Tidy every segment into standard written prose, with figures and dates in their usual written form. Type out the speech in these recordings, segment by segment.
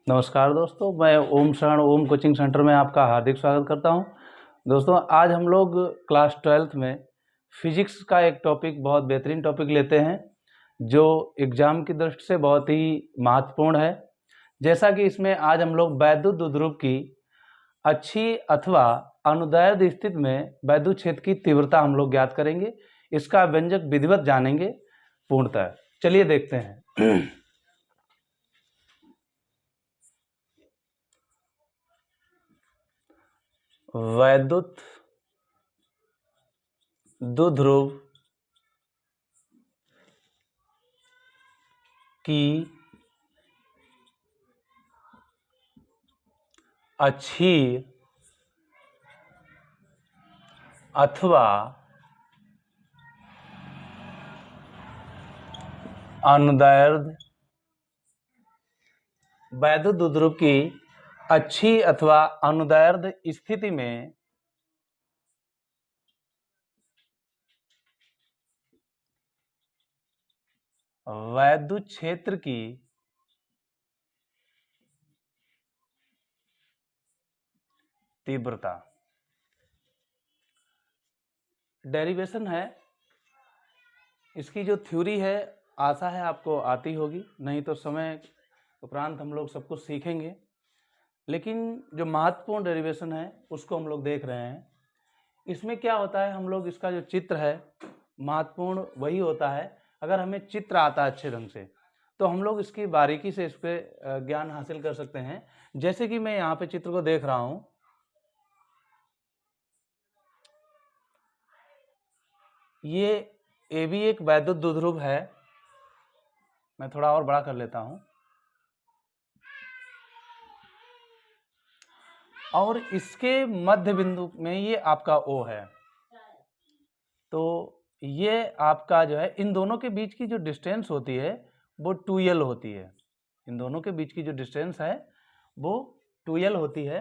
नमस्कार दोस्तों, मैं ओम शरण ओम कोचिंग सेंटर में आपका हार्दिक स्वागत करता हूं। दोस्तों, आज हम लोग क्लास 12th में फिजिक्स का एक टॉपिक, बहुत बेहतरीन टॉपिक लेते हैं जो एग्जाम की दृष्टि से बहुत ही महत्वपूर्ण है। जैसा कि इसमें आज हम लोग वैद्युत द्विध्रुव की अच्छी अथवा अनुदैर्ध्य स्थिति में वैद्युत क्षेत्र की तीव्रता हम लोग ज्ञात करेंगे। इसका व्यंजक विधिवत जानेंगे पूर्णतः। चलिए देखते हैं। वैद्युत द्विध्रुव की अच्छी अथवा अनुदैर्ध्य वैद्युत द्विध्रुव की अच्छी अथवा अनुदैर्ध्य स्थिति में वैद्युत क्षेत्र की तीव्रता। डेरिवेशन है इसकी, जो थ्योरी है आशा है आपको आती होगी, नहीं तो समय उपरांत हम लोग सब कुछ सीखेंगे। लेकिन जो महत्वपूर्ण डेरिवेशन है उसको हम लोग देख रहे हैं। इसमें क्या होता है, हम लोग इसका जो चित्र है महत्वपूर्ण वही होता है। अगर हमें चित्र आता है अच्छे ढंग से तो हम लोग इसकी बारीकी से इस पर ज्ञान हासिल कर सकते हैं। जैसे कि मैं यहाँ पे चित्र को देख रहा हूँ, ये भी एक वैद्युत द्विध्रुव है। मैं थोड़ा और बड़ा कर लेता हूँ, और इसके मध्य बिंदु में ये आपका O है। तो ये आपका जो है, इन दोनों के बीच की जो डिस्टेंस होती है वो 2L होती है। इन दोनों के बीच की जो डिस्टेंस है वो 2L होती है।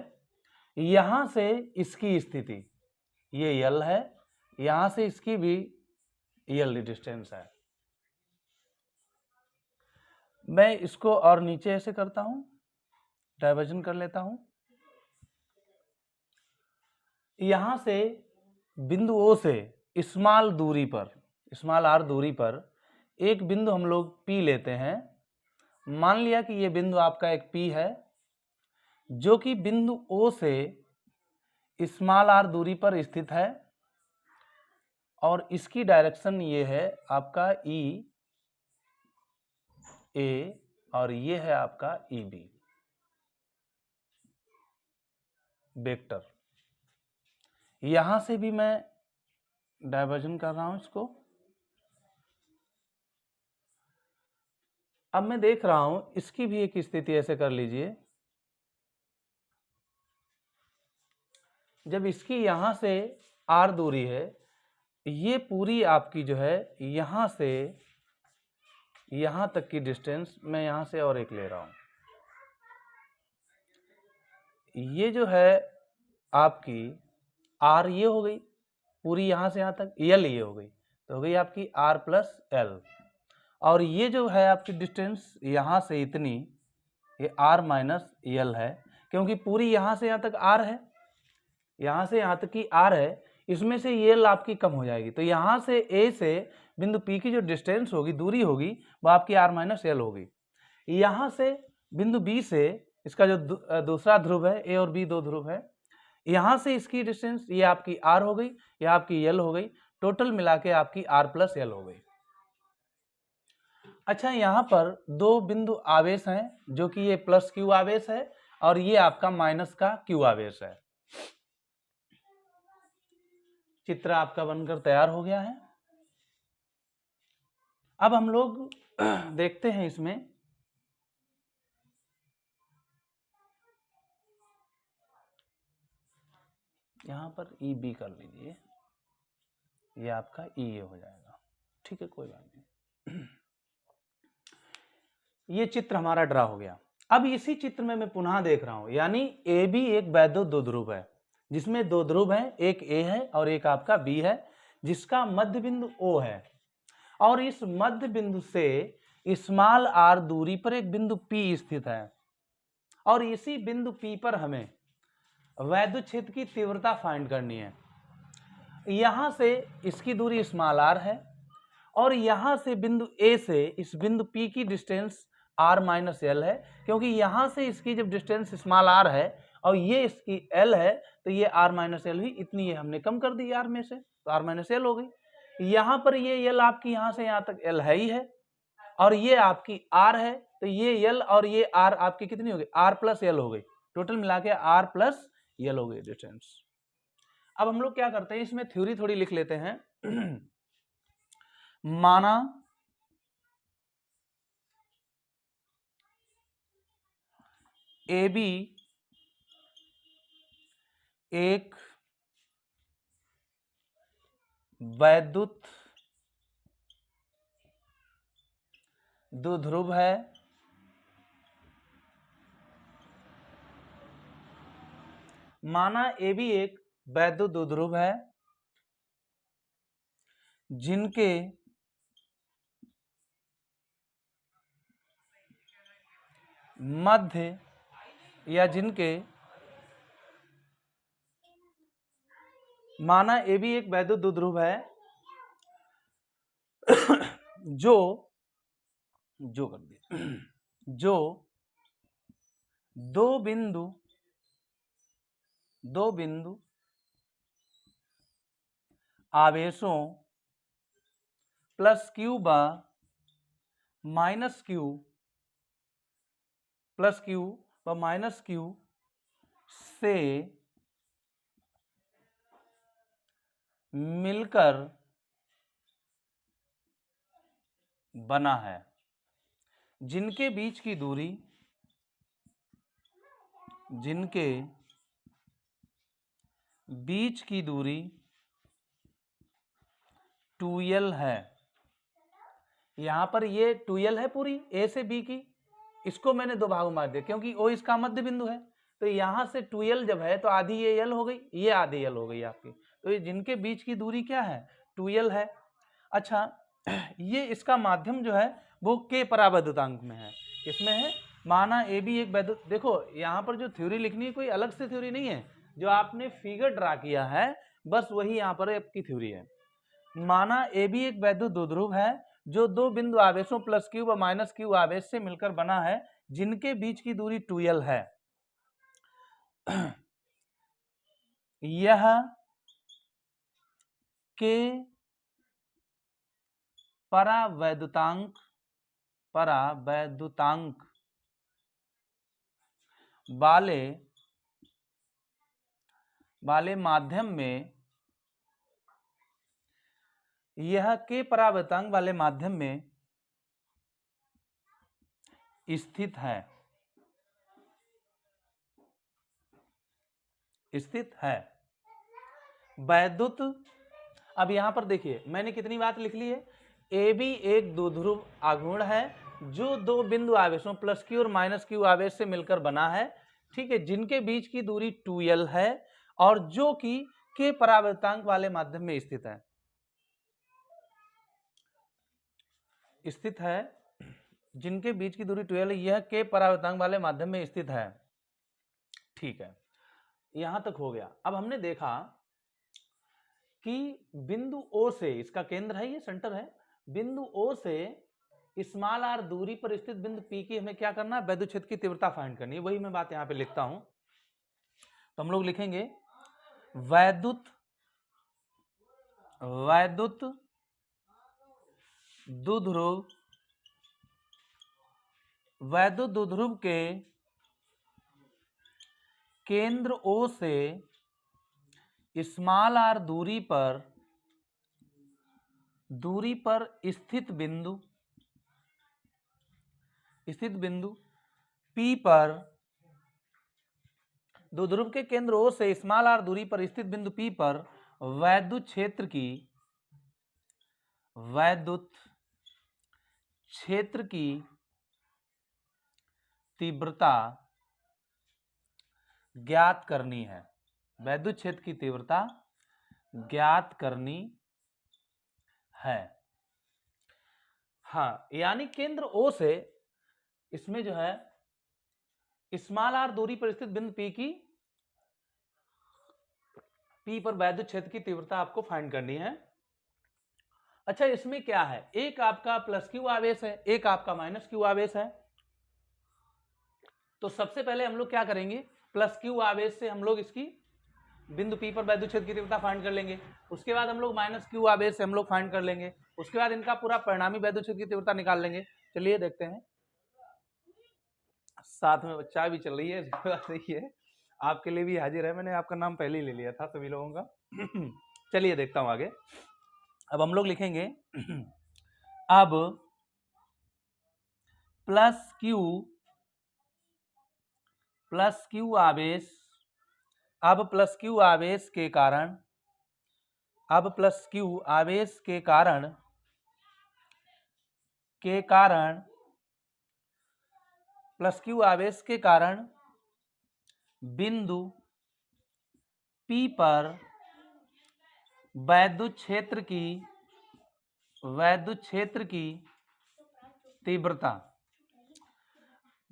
यहाँ से इसकी स्थिति ये L है, यहाँ से इसकी भी L डिस्टेंस है। मैं इसको और नीचे ऐसे करता हूँ, डाइवर्जन कर लेता हूँ। यहाँ से बिंदु O से स्मॉल दूरी पर, स्मॉल r दूरी पर एक बिंदु हम लोग P लेते हैं। मान लिया कि ये बिंदु आपका एक P है, जो कि बिंदु O से स्मॉल r दूरी पर स्थित है, और इसकी डायरेक्शन ये है आपका E A और ये है आपका EB वेक्टर। यहां से भी मैं डाइवर्जन कर रहा हूं इसको। अब मैं देख रहा हूं इसकी भी एक स्थिति ऐसे कर लीजिए, जब इसकी यहां से r दूरी है, ये पूरी आपकी जो है यहां से यहां तक की डिस्टेंस, मैं यहां से और एक ले रहा हूं, ये जो है आपकी r ये हो गई पूरी यहां से यहां तक, L ये हो गई, तो हो गई आपकी r प्लस L। और ये जो है आपकी डिस्टेंस यहां से इतनी, ये r माइनस L है, क्योंकि पूरी यहां से यहां तक r है, यहां से यहां तक की r है, इसमें से ये L आपकी कम हो जाएगी। तो यहां से A से बिंदु P की जो डिस्टेंस होगी, दूरी होगी, वो आपकी r माइनस L होगी। यहां से बिंदु B से इसका जो दूसरा ध्रुव है, A और B दो ध्रुव है, यहां से इसकी डिस्टेंस ये आपकी r हो गई, ये आपकी L हो गई, टोटल मिला के आपकी r प्लस L हो गई। अच्छा, यहाँ पर दो बिंदु आवेश हैं, जो कि ये प्लस Q आवेश है और ये आपका माइनस का Q आवेश है। चित्र आपका बनकर तैयार हो गया है। अब हम लोग देखते हैं इसमें, यहां पर EB कर लीजिए, ये आपका EA हो जाएगा। ठीक है, कोई बात नहीं। ये चित्र हमारा ड्रा हो गया। अब इसी चित्र में मैं पुनः देख रहा हूं, यानी AB एक वैद्युत द्विध्रुव है, जिसमें दो ध्रुव हैं, एक A है और एक आपका B है, जिसका मध्य बिंदु O है, और इस मध्य बिंदु से स्मॉल r दूरी पर एक बिंदु P स्थित है, और इसी बिंदु P पर हमें वैद्युत क्षेत्र की तीव्रता फाइंड करनी है। यहां से इसकी दूरी स्मॉल r है और यहां से बिंदु A से इस बिंदु P की डिस्टेंस r माइनस एल है, क्योंकि यहां से इसकी जब डिस्टेंस स्मॉल r है और ये इसकी l है तो ये r माइनस एल हुई, इतनी ये हमने कम कर दी r में से, तो r माइनस एल हो गई। यहां पर ये l आपकी यहां से यहां तक l है ही है और ये आपकी r है, तो ये l और ये r आपकी कितनी हो गई, r प्लस एल हो गई, टोटल मिला के r प्लस एल हो गई डिस्टेंस। अब हम लोग क्या करते हैं, इसमें थ्योरी थोड़ी लिख लेते हैं। माना AB एक वैद्युत द्विध्रुव है, माना AB एक वैद्युत द्विध्रुव है जिनके मध्य या जिनके माना AB एक वैद्युत द्विध्रुव है जो कर दिया जो दो बिंदु आवेशों प्लस क्यू व माइनस क्यू प्लस क्यू व माइनस क्यू से मिलकर बना है, जिनके बीच की दूरी 2l है। यहां पर ये 2l है पूरी A से B की, इसको मैंने दो भागों में बांट दिया क्योंकि O इसका मध्य बिंदु है, तो यहां से 2l जब है तो आधी ये l हो गई, ये आधी l हो गई आपकी, तो ये जिनके बीच की दूरी क्या है, 2l है। अच्छा, ये इसका माध्यम जो है वो k परावैद्युतांक में है, किसमें है, माना AB एक वैद्युत, देखो यहाँ पर जो थ्योरी लिखनी है कोई अलग से थ्योरी नहीं है, जो आपने फिगर ड्रा किया है बस वही यहाँ पर आपकी थ्योरी है। माना AB एक वैद्युत द्विध्रुव है जो दो बिंदु आवेशों प्लस क्यू व माइनस क्यू आवेश से मिलकर बना है, जिनके बीच की दूरी 2l है। यह के परावैद्युतांक वाले माध्यम में, यह के परावैद्युतांक वाले माध्यम में स्थित है वैद्युत। अब यहां पर देखिए मैंने कितनी बात लिख ली है, AB एक द्विध्रुव आघूर्ण है जो दो बिंदु आवेशों प्लस क्यू और माइनस क्यू आवेश से मिलकर बना है, ठीक है, जिनके बीच की दूरी 2l है और जो कि के परावैद्युतांक वाले माध्यम में स्थित है, जिनके बीच की दूरी 2l है, यह के परावैद्युतांक वाले माध्यम में स्थित है। ठीक है, यहां तक हो गया। अब हमने देखा कि बिंदु O से, इसका केंद्र है, ये सेंटर है, बिंदु O से स्मॉल r दूरी पर स्थित बिंदु P की हमें क्या करना है, वैद्युत क्षेत्र की तीव्रता फाइंड करनी है। वही मैं बात यहां पे लिखता हूं, तो हम लोग लिखेंगे वैद्युत द्विध्रुव के केंद्र O से स्मॉल r दूरी पर स्थित बिंदु P पर, द्विध्रुव के केंद्र O से स्मॉल r दूरी पर स्थित बिंदु P पर वैद्युत क्षेत्र की तीव्रता ज्ञात करनी है, वैद्युत क्षेत्र की तीव्रता ज्ञात करनी है। हाँ, यानी केंद्र O से इसमें जो है स्मॉल आर दूरी पर स्थित बिंदु पी पर वैद्युत क्षेत्र की तीव्रता आपको फाइंड करनी है। अच्छा, इसमें क्या है, एक आपका प्लस क्यू आवेश है, एक आपका माइनस क्यू आवेश है। तो सबसे पहले हम लोग क्या करेंगे, प्लस क्यू आवेश से हम लोग इसकी बिंदु पी पर वैद्युत क्षेत्र की तीव्रता फाइंड कर लेंगे। उसके बाद हम लोग माइनस क्यू आवेश से हम लोग फाइंड कर लेंगे। उसके बाद इनका पूरा परिणामी वैद्युत क्षेत्र की तीव्रता निकाल लेंगे। चलिए देखते हैं, साथ में चाय भी चल रही है, बात नहीं है, आपके लिए भी हाजिर है, मैंने आपका नाम पहले ही ले लिया था सभी लोगों का। चलिए देखता हूं आगे। अब हम लोग लिखेंगे अब प्लस क्यू आवेश, अब प्लस क्यू आवेश के कारण, अब प्लस क्यू आवेश के कारण प्लस क्यू आवेश के कारण बिंदु P पर वैद्युत क्षेत्र की तीव्रता,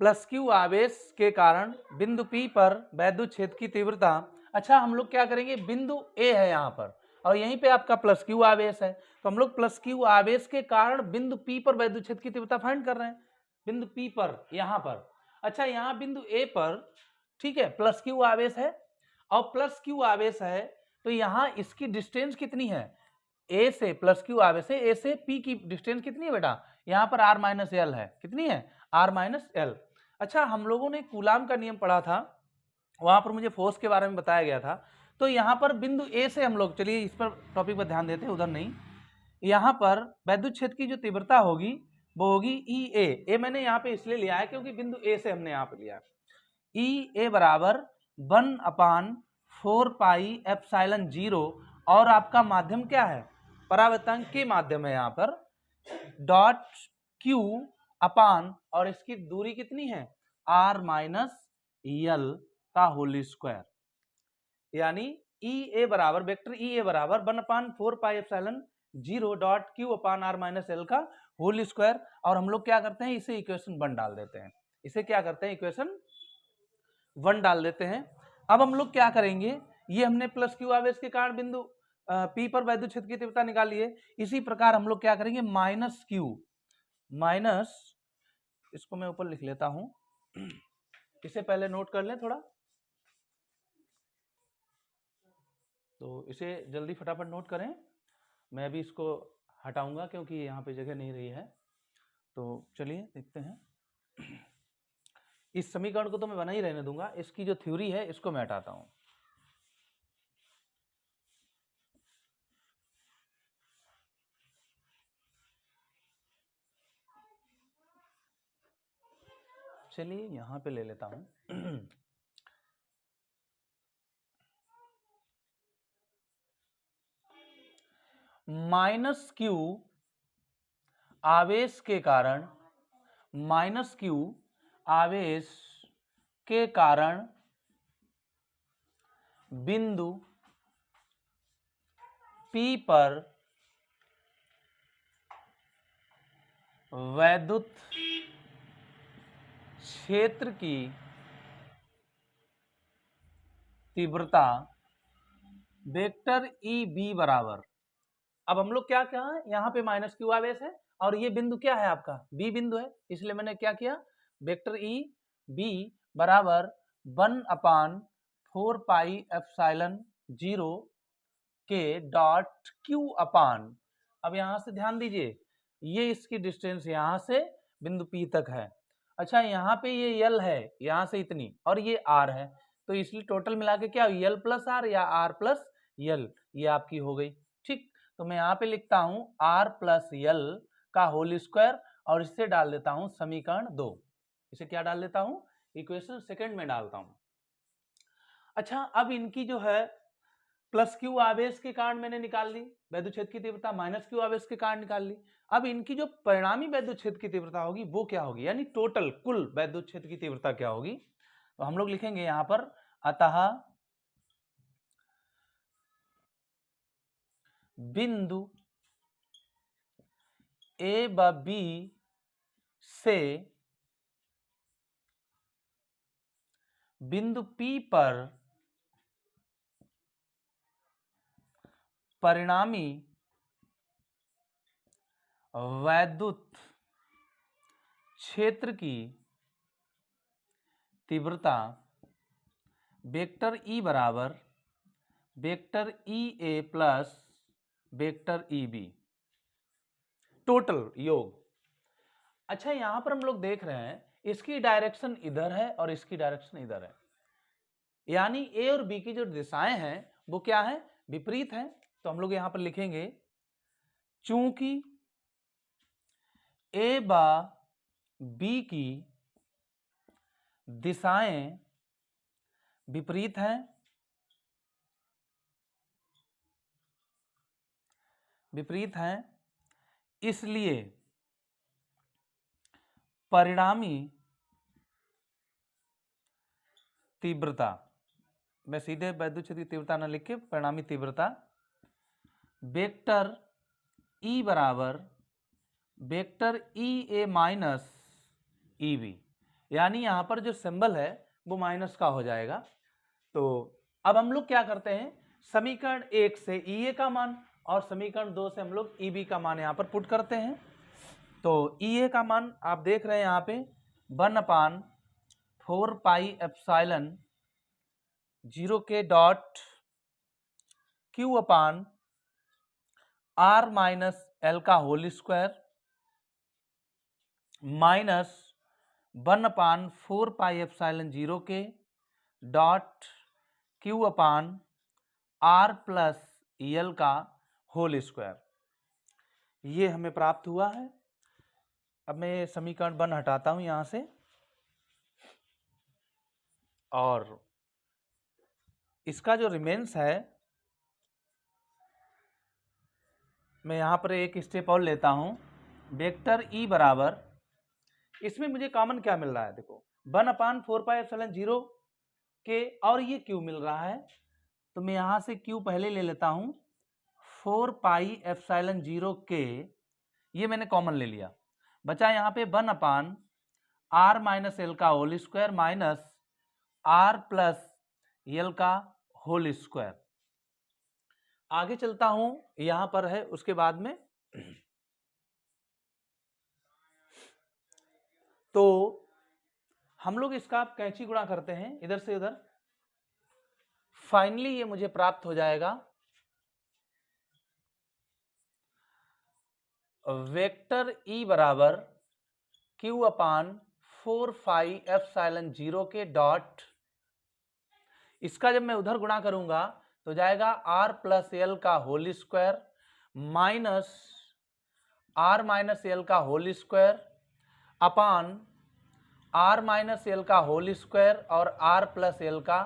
प्लस क्यू आवेश के कारण बिंदु P पर वैद्युत क्षेत्र की तीव्रता। अच्छा, हम लोग क्या करेंगे, बिंदु A है यहाँ पर और यहीं पे आपका प्लस क्यू आवेश है, तो हम लोग प्लस क्यू आवेश के कारण बिंदु P पर वैद्युत क्षेत्र की तीव्रता फाइंड कर रहे हैं। बिंदु P पर यहाँ पर, अच्छा यहाँ बिंदु A पर, ठीक है, प्लस क्यू आवेश है और प्लस क्यू आवेश है, तो यहाँ इसकी डिस्टेंस कितनी है, ए से, प्लस क्यू आवेश है, ए से पी की डिस्टेंस कितनी है बेटा, यहाँ पर आर माइनस एल है, कितनी है, आर माइनस एल। अच्छा, हम लोगों ने कूलाम का नियम पढ़ा था, वहां पर मुझे फोर्स के बारे में बताया गया था। तो यहाँ पर बिंदु ए से हम लोग, चलिए इस पर टॉपिक पर ध्यान देते हैं, उधर नहीं, यहाँ पर वैद्युत क्षेत्र की जो तीव्रता होगी वो होगी ई ए मैंने यहाँ पे इसलिए लिया है क्योंकि बिंदु ए से हमने यहाँ पे लिया, ई ए बराबर 1/4 पाई एप्सिलॉन 0, और आपका माध्यम क्या है, परावर्तक के माध्यम है यहाँ पर, डॉट क्यू अपान, और इसकी दूरी कितनी है, आर माइनस एल का होल स्क्वायर, यानी ई ए बराबर, वेक्टर ई ए बराबर 1/4 pi epsilon 0 dot Q upon R minus L का होल स्क्वायर। और हम लोग क्या करते हैं, इसे इक्वेशन 1 डाल देते हैं, इसे क्या करते हैं, इक्वेशन 1 डाल देते हैं। अब हम लोग क्या करेंगे, ये हमने प्लस क्यू आवेश के कारण बिंदु P पर वैद्युत क्षेत्र की तीव्रता निकाली है, इसी प्रकार हम लोग क्या करेंगे, माइनस क्यू, माइनस, इसको मैं ऊपर लिख लेता हूं, इसे पहले नोट कर लें थोड़ा, तो इसे जल्दी फटाफट नोट करें, मैं अभी इसको हटाऊंगा क्योंकि यहाँ पे जगह नहीं रही है। तो चलिए देखते हैं, इस समीकरण को तो मैं बना ही रहने दूंगा, इसकी जो थ्योरी है इसको मैं हटाता हूं। चलिए यहां पे ले लेता हूं, माइनस क्यू आवेश के कारण, माइनस क्यू आवेश के कारण बिंदु P पर वैद्युत क्षेत्र की तीव्रता वेक्टर ई बी बराबर, अब हम लोग क्या कहा, यहाँ पे माइनस क्यू आवेश है और ये बिंदु क्या है आपका, बी बिंदु है, इसलिए मैंने क्या किया, वेक्टर ई बी बराबर 1/4 पाई एप्सिलॉन 0 के डॉट क्यू अपान, अब यहां से ध्यान दीजिए, ये इसकी डिस्टेंस यहां से बिंदु पी तक है। अच्छा, यहाँ पे ये यल है, यहां से इतनी, और ये आर है, तो इसलिए टोटल मिला के क्या, यल प्लस आर या आर प्लस यल, ये आपकी हो गई। ठीक, तो मैं यहाँ पे लिखता हूं आर प्लस यल का होल स्क्वायर, और इससे डाल देता हूं समीकरण 2, इसे क्या डाल देता हूं, इक्वेशन सेकंड में डालता हूं। अच्छा, अब इनकी जो है प्लस क्यू आवेश के कारण मैंने निकाल ली वैद्युत क्षेत्र की तीव्रता, माइनस क्यू आवेश के कारण निकाल ली, अब इनकी जो परिणामी वैद्युत क्षेत्र की तीव्रता होगी वो क्या होगी, यानी टोटल कुल वैद्युत क्षेत्र की तीव्रता क्या होगी, तो हम लोग लिखेंगे यहां पर, अतः बिंदु ए व बी से बिंदु P पर परिणामी वैद्युत क्षेत्र की तीव्रता वेक्टर E बराबर vector EA plus vector EB total योग। अच्छा, यहां पर हम लोग देख रहे हैं इसकी डायरेक्शन इधर है और इसकी डायरेक्शन इधर है, यानी ए और बी की जो दिशाएं हैं वो क्या है, विपरीत हैं। तो हम लोग यहां पर लिखेंगे चूंकि ए बा बी की दिशाएं विपरीत हैं, इसलिए परिणामी तीव्रता, मैं सीधे वैद्युत क्षेत्र की तीव्रता न लिख के परिणामी तीव्रता वेक्टर E बराबर वेक्टर EA माइनस EB, यानी यहां पर जो सिंबल है वो माइनस का हो जाएगा। तो अब हम लोग क्या करते हैं, समीकरण 1 से EA का मान और समीकरण 2 से हम लोग EB का मान यहां पर पुट करते हैं। तो EA का मान आप देख रहे हैं यहां पे 1/4 पाई एप्सिलॉन 0 के dot Q upon R minus L का whole square minus 1/4 pi epsilon 0 के dot Q upon R plus L का होल स्क्वायर, ये हमें प्राप्त हुआ है। अब मैं समीकरण 1 हटाता हूं यहां से और इसका जो रिमेन्स है मैं यहां पर एक स्टेप और लेता हूं, वेक्टर E बराबर, इसमें मुझे कॉमन क्या मिल रहा है, देखो 1/4 पाई एप्सिलॉन 0 के और ये Q मिल रहा है, तो मैं यहां से Q पहले ले लेता हूं 4 पाई एप्सिलॉन 0 के, ये मैंने कॉमन ले लिया, बचा यहां पे 1/R माइनस L का whole square minus R plus L का होल स्क्वायर। आगे चलता हूं, यहां पर है उसके बाद में, तो हम लोग इसका कैंची गुणा करते हैं इधर से उधर, फाइनली ये मुझे प्राप्त हो जाएगा वेक्टर E बराबर Q अपान 4 पाई एप्सिलॉन 0 के डॉट, इसका जब मैं उधर गुणा करूंगा तो जाएगा R प्लस L का whole square minus R minus L का whole square upon R minus L का होल स्क्वायर और R प्लस L का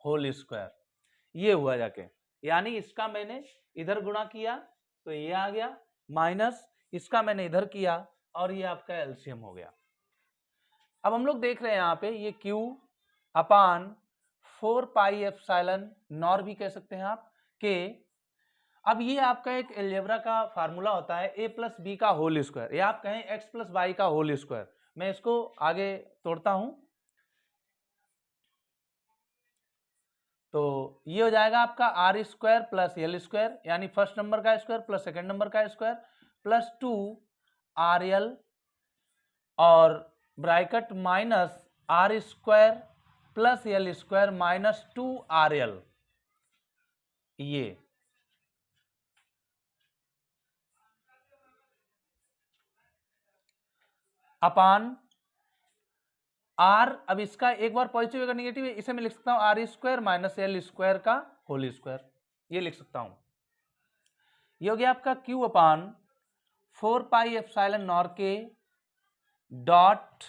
होल स्क्वायर, ये हुआ जाके, यानी इसका मैंने इधर गुणा किया तो ये आ गया, माइनस इसका मैंने इधर किया और ये आपका एलसीएम हो गया। अब हम लोग देख रहे हैं यहाँ पे ये Q upon 4 pi epsilon nor भी कह सकते हैं आप के, अब ये आपका एक अलजेब्रा का फार्मूला होता है a प्लस बी का होल स्क्वायर, या आप कहें x प्लस वाई का होल स्क्वायर। मैं इसको आगे तोड़ता हूं, तो ये हो जाएगा आपका R square plus L square, यानी फर्स्ट नंबर का स्क्वायर प्लस सेकंड नंबर का स्क्वायर प्लस 2 आर एल और bracket minus R square plus L square minus 2 R L, ये अपान आर, अब इसका एक बार पॉजिटिव अगर निगेटिव है इसे मैं लिख सकता हूं R square minus L square का होल स्क्वायर, ये लिख सकता हूं। ये हो गया आपका Q upon 4 pi epsilon nought के डॉट,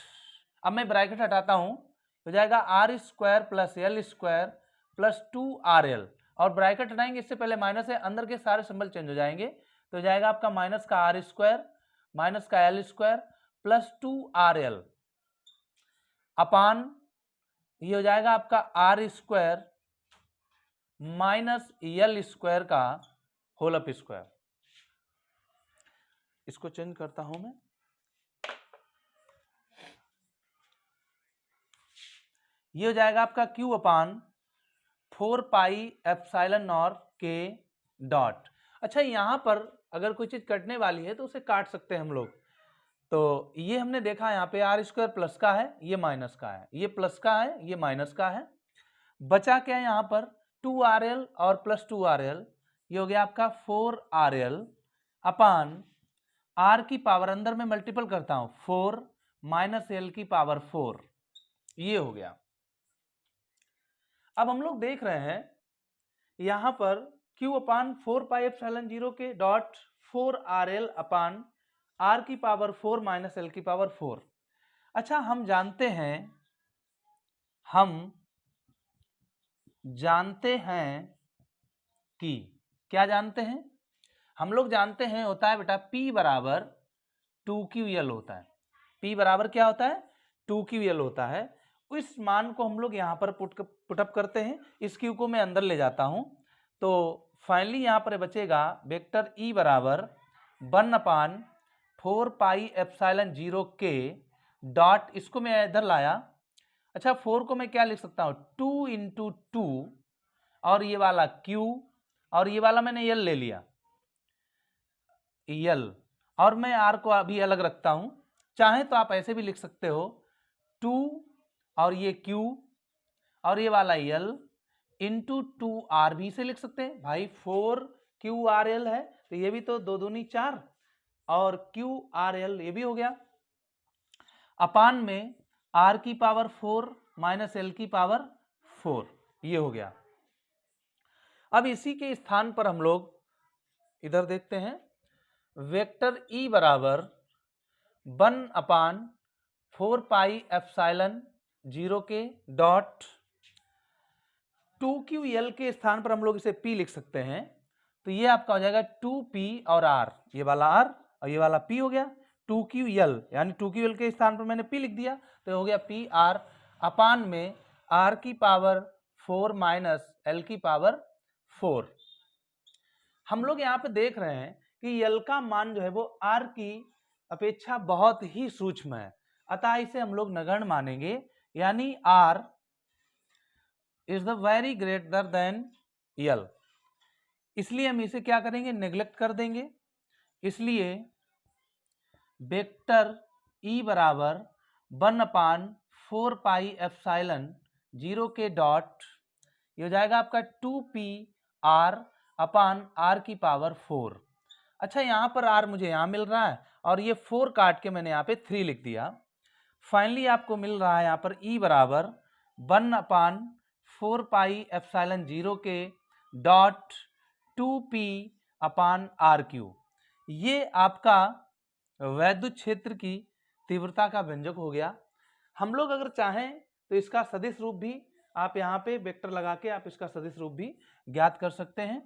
अब मैं ब्रैकेट हटाता हूं हो जाएगा R square plus L square plus 2 R L, और ब्रैकेट हटाएंगे इससे पहले माइनस है, अंदर के सारे सिंबल चेंज हो जाएंगे, तो जाएगा आपका माइनस का आर स्क्वायर माइनस का L square plus 2 R L upon, ये हो जाएगा आपका R square minus L square का होल अप स्क्वायर। इसको चेंज करता हूं मैं, ये हो जाएगा आपका Q upon 4 pi epsilon naught K dot. अच्छा, यहाँ पर अगर कोई चीज कटने वाली है तो उसे काट सकते हैं हम लोग। तो ये हमने देखा यहाँ पे आर स्क्वायर प्लस का है, ये माइनस का है, ये प्लस का है, ये माइनस का है। बचा क्या है यहाँ पर 2RL और प्लस 2RL, ये हो गया आपका 4RL अपान आर की पावर अंदर में मल्टीपल करता हूं 4 माइनस एल की पावर 4, ये हो गया। अब हम लोग देख रहे हैं यहां पर Q अपान 4 पाई एप्सिलॉन 0 के डॉट 4RL अपान आर की पावर 4 माइनस एल की पावर 4। अच्छा, हम जानते हैं कि क्या जानते हैं हम लोग? जानते हैं होता है बेटा P बराबर 2QL होता है। P बराबर क्या होता है? 2QL होता है। इस मान को हम लोग यहाँ पर पुटअप करते हैं। इस Q को मैं अंदर ले जाता हूं, तो फाइनली यहाँ पर बचेगा वेक्टर E बराबर 1 अपान 4 पाई एप्सिलॉन 0 के डॉट, इसको मैं इधर लाया। अच्छा, 4 को मैं क्या लिख सकता हूं? 2 इंटू 2 और ये वाला Q और ये वाला मैंने L ले लिया, L, और मैं R को अभी अलग रखता हूं। चाहे तो आप ऐसे भी लिख सकते हो 2 और ये Q और ये वाला L इंटू 2R भी से लिख सकते हैं भाई। 4QRL है तो ये भी तो 2 दूनी 4 और QRL ये भी हो गया अपान में R की पावर 4 माइनस L की पावर 4, ये हो गया। अब इसी के स्थान पर हम लोग इधर देखते हैं वेक्टर E बराबर 1 अपान 4 पाई एप्सिलॉन 0 के डॉट 2QL के स्थान पर हम लोग इसे P लिख सकते हैं, तो ये आपका हो जाएगा 2P और R, ये वाला R और ये वाला P हो गया 2QL, यानी 2QL के स्थान पर मैंने P लिख दिया तो हो गया PR अपान में R की पावर 4 माइनस L की पावर 4। हम लोग यहाँ पे देख रहे हैं कि L का मान जो है वो R की अपेक्षा बहुत ही सूक्ष्म है, अतः इसे हम लोग नगण्य मानेंगे, यानी R is the very greater than L, इसलिए हम इसे क्या करेंगे? नेग्लेक्ट कर देंगे। इसलिए वेक्टर E बराबर 1 अपान 4 पाई एप्सिलॉन 0 के डॉट, ये हो जाएगा आपका 2PR अपान R की पावर 4। अच्छा, यहाँ पर R मुझे यहाँ मिल रहा है और ये 4 काट के मैंने यहाँ पे 3 लिख दिया। फाइनली आपको मिल रहा है यहाँ पर E बराबर 1 अपान 4 पाई एप्सिलॉन 0 के डॉट 2P अपान RQ। ये आपका वैद्युत क्षेत्र की तीव्रता का व्यंजक हो गया। हम लोग अगर चाहें तो इसका सदिश रूप भी आप यहाँ पे वेक्टर लगा के आप इसका सदिश रूप भी ज्ञात कर सकते हैं।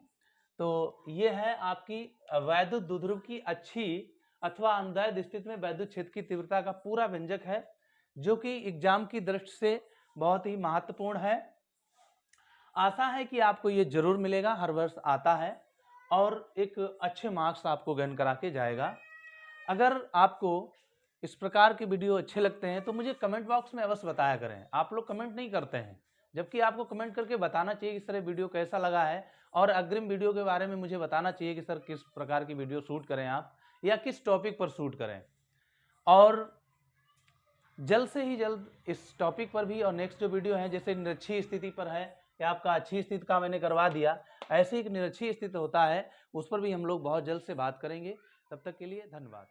तो ये है आपकी वैद्युत द्विध्रुव की अच्छी अथवा अनुदैर्ध्य स्थिति में वैद्युत क्षेत्र की तीव्रता का पूरा व्यंजक है, जो कि एग्जाम की दृष्टि से बहुत ही महत्वपूर्ण है। आशा है कि आपको ये जरूर मिलेगा, हर वर्ष आता है और एक अच्छे मार्क्स आपको गेन करा के जाएगा। अगर आपको इस प्रकार के वीडियो अच्छे लगते हैं तो मुझे कमेंट बॉक्स में अवश्य बताया करें। आप लोग कमेंट नहीं करते हैं, जबकि आपको कमेंट करके बताना चाहिए कि सर वीडियो कैसा लगा है, और अग्रिम वीडियो के बारे में मुझे बताना चाहिए कि सर किस प्रकार की वीडियो शूट करें आप, या किस टॉपिक पर शूट करें। और जल्द से ही जल्द इस टॉपिक पर भी, और नेक्स्ट जो वीडियो है जैसे निरक्षीय स्थिति पर है या आपका अच्छी स्थिति का मैंने करवा दिया, ऐसे एक निरक्षीय स्थिति होता है उस पर भी हम लोग बहुत जल्द से बात करेंगे। तब तक के लिए धन्यवाद।